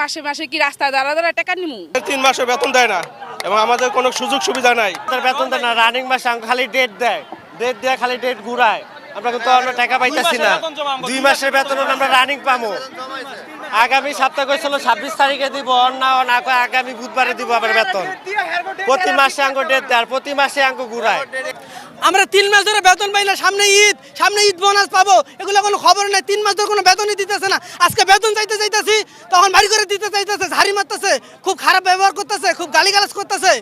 মাসে মাসে কি রাস্তায় দাঁড়া দাঁড়া টাকা নিমু? 3 মাসের বেতন দেয় না এবং আমাদের কোনো সুযোগ সুবিধা নাই। বেতন দেয় না, রানিং মাসে খালি ডেট দেয়, খালি ডেট ঘুরায়। আমরা কিন্তু টাকা পাইতেছি না। 2 মাসের বেতন আমরা রানিং পাবো। আগামী সপ্তাহে কইছিল 26 তারিখে দিব, না আগামী বুধবারে দিব আবার বেতন। প্রতি মাসে আঙ্গ ডেট দেয়, প্রতি মাসে আঙ্গ ঘুরায়। আমরা 3 মাস ধরে বেতন পাই না। সামনে ঈদ বোনাস পাবো, এগুলো কোনো খবর নাই। 3 মাস ধরে কোনো বেতনই দিতেছে না। আজকে বেতন চাইতেছি, তখন বাড়ি করে দিতে চাইতেছে, ঝাড়ি মারতেছে, খুব খারাপ ব্যবহার করতেছে, খুব গালিগালাজ করতেছে।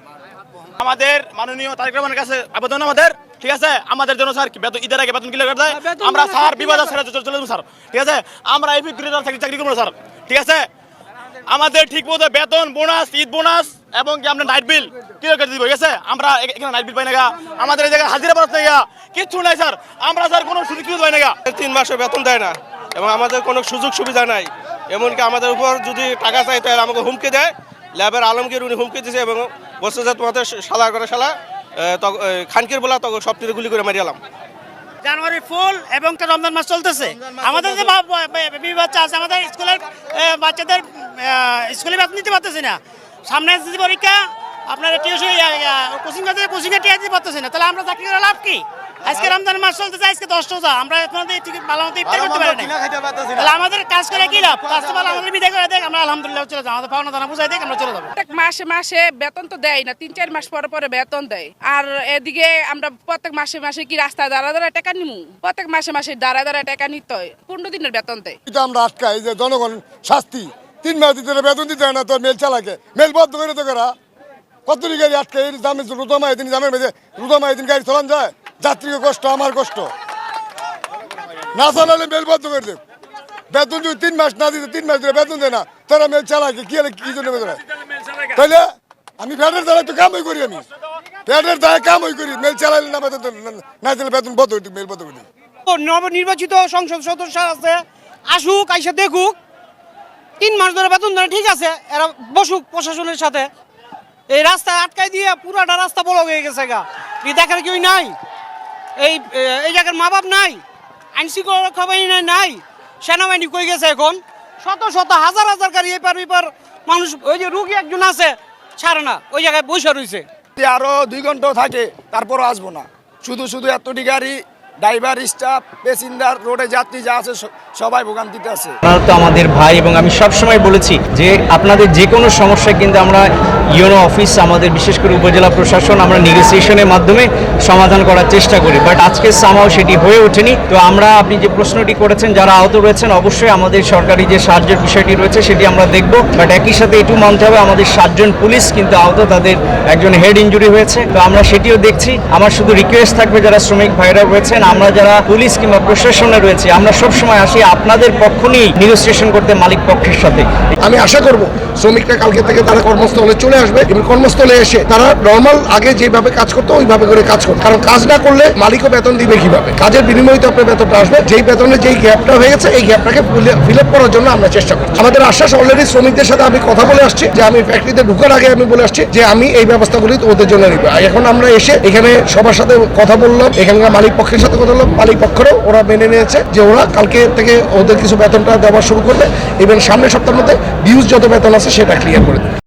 আমাদের মাননীয় তারেক রহমানের কাছে আবেদন আমাদের, ঠিক আছে, আমাদের জন্য স্যার বেতন ঈদের আগে বেতন ক্লিয়ার করে দেয়। আমরা স্যার বিবাদ ছেড়ে চলে যাবো স্যার, ঠিক আছে। আমরা এই গ্রেডার চাকরি করবো স্যার, ঠিক আছে। আমাদের ঠিক মতো বেতন, বোনাস, ঈদ বোনাস এবং কি আমরা নাইট বিল ক্লিয়ার করে দিব, ঠিক আছে। আমরা এখানে নাইট বিল পাই না, আমাদের এই জায়গায় হাজিরা বোনাস নেই, কিচ্ছু নাই স্যার। আমরা স্যার কোনো সুযোগ পাই না, 3 মাসের বেতন দেয় না এবং আমাদের কোনো সুযোগ সুবিধা নাই। এমনকি আমাদের উপর যদি টাকা চাই তাহলে আমাকে হুমকি দেয়। ল্যাবের আলমগীর উনি হুমকি দিয়েছে এবং বলছে যে তোমাদের শালা করে শালা খানকির বলা তখন সব তীরে গুলি করে মারিয়ালাম। জানুয়ারি ফুল এবং রমজান মাস চলতেছে। আমাদের যে বাচ্চা আছে, আমাদের স্কুলের বাচ্চাদের স্কুলে বেতন দিতে পারতেছি না। সামনে এসএসসি পরীক্ষা, আপনার কোচিংয়ে টিয়া দিতে পারতেছি না। তাহলে আমরা চাকরি করে লাভ কি? আজকে রমজান মাস চলতেছে, আজকে 10 রোজা, আমরা ঠিক ভালো মতো ইফতার করতে পারি না। তাহলে আমাদের কাজ করে কি লাভ? কাজ তো ভালো আমাদের বিদায় করে দেখ, আমরা আলহামদুলিল্লাহ চলে যাবো। আমাদের পাওনা দানা বুঝাই দেখ, আমরা চলে যাবো। মাসে মাসে বেতন তো দেয় না, 3-4 মাস পরে পরে বেতন দেয়। আর এদিকে আমরা প্রত্যেক মাসে মাসে কি রাস্তায় দাঁড়া দাঁড়া টাকা নিমু? প্রত্যেক মাসে মাসে দাঁড়া দাঁড়া টাকা নিতে হয়। 15 দিনের বেতন দেয়। এটা আমরা আটকাই যে জনগণ শাস্তি 3 মাস দিতে বেতন দিতে হয় না, তোর মেল চালাকে মেল বদ্ধ করে তো করা। কতটি গাড়ি আটকে দামে রুদমা এদিন দামের মেঝে রুদমা এদিন গাড়ি চলান যায়। যাত্রীকে কষ্ট, আমার কষ্ট। না চালালে মেল বদ্ধ করে দেব। বেতন যদি 3 মাস না দিতে 3 মাস ধরে বেতন দেয় না, তারা মেল চালাকে কি জন্য বেতন? তাইলে আমি ফ্যাটের দ্বারা তো কামই করি, আমি ফ্যাটের দ্বারা কামই করি। মেল চালাইলে না বেতন না দিলে বেতন বদ্ধ হইতে মেল বদ্ধ করে। নবনির্বাচিত সংসদ সদস্য আছে, আসুক, আইসা দেখুক। 3 মাস ধরে বেতন দেয়, ঠিক আছে, এরা বসুক প্রশাসনের সাথে। এই রাস্তা আটকাই দিয়ে পুরাটা রাস্তা ব্লক হয়ে গেছে গা। দেখার কেউ নাই, এই জায়গার মা বাপ নাই, আইনশৃঙ্খলা বাহিনী নাই, সেনাবাহিনী কই গেছে এখন? শত শত হাজার হাজার গাড়ি এপার মানুষ, ওই যে রুগী একজন আছে ছাড়ে না, ওই জায়গায় বসে রয়েছে। আরো 2 ঘন্টা থাকে, তারপরও আসবো না। শুধু এতটি গাড়ি, ড্রাইভার, স্টাফ, প্যাসেঞ্জার, রোডে যাত্রী যা আছে সবাই ভোগান্তিতে আছে। আপনারা তো আমাদের ভাই, এবং আমি সবসময় বলেছি যে আপনাদের যে কোনো সমস্যায় কিন্তু আমরা ইউনো অফিস, আমাদের বিশেষ করে উপজেলা প্রশাসন, আমরা নেগোসিয়েশনের মাধ্যমে সমাধান করার চেষ্টা করি। বাট আজকে সামাও সেটি হয়ে ওঠেনি। তো আমরা, আপনি যে প্রশ্নটি করেছেন, যারা আহত রয়েছেন, অবশ্যই আমাদের সরকারি যে সাহায্যের বিষয়টি রয়েছে সেটি আমরা দেখব। বাট একই সাথে এটু মানতে হবে, আমাদের 7 জন পুলিশ কিন্তু আহত, তাদের একজন হেড ইনজুরি হয়েছে। তো আমরা সেটিও দেখছি। আমার শুধু রিকোয়েস্ট থাকবে, যারা শ্রমিক ভাইরা রয়েছেন, আমরা যারা পুলিশ কিংবা প্রশাসনে রয়েছে, আমরা সবসময় আসি আপনাদের পক্ষ নিয়ে নেগোসিয়েশন করতে মালিক পক্ষের সাথে। আমি আশা করব শ্রমিকরা কালকে থেকে তারা কর্মস্থলে চলে আসবে এবং কর্মস্থলে এসে তারা নর্মাল আগে যেভাবে কাজ করতো ওইভাবে করে কাজ করবে। কারণ কাজ না করলে মালিকও বেতন দিবে কিভাবে? কাজের বিনিময়ে তো আপনার বেতনটা আসবে। যেই বেতনে যেই গ্যাপটা হয়ে গেছে, এই গ্যাপটাকে ফিল আপ করার জন্য আমরা চেষ্টা করছি। আমাদের আশ্বাস অলরেডি শ্রমিকদের সাথে আমি কথা বলে আসছি, যে আমি ফ্যাক্টরিতে ঢুকার আগে আমি বলে আসছি যে আমি এই ব্যবস্থাগুলি ওদের জন্য নিব। এখন আমরা এসে এখানে সবার সাথে কথা বললাম, এখানকার মালিক পক্ষের সাথে কথা বললাম। মালিক পক্ষেরও ওরা মেনে নিয়েছে যে ওরা কালকে থেকে ওদের কিছু বেতনটা দেওয়া শুরু করবে এবং সামনের সপ্তাহের মধ্যে ডিউজ যত বেতন আছে সেটা ক্লিয়ার করে দেবে।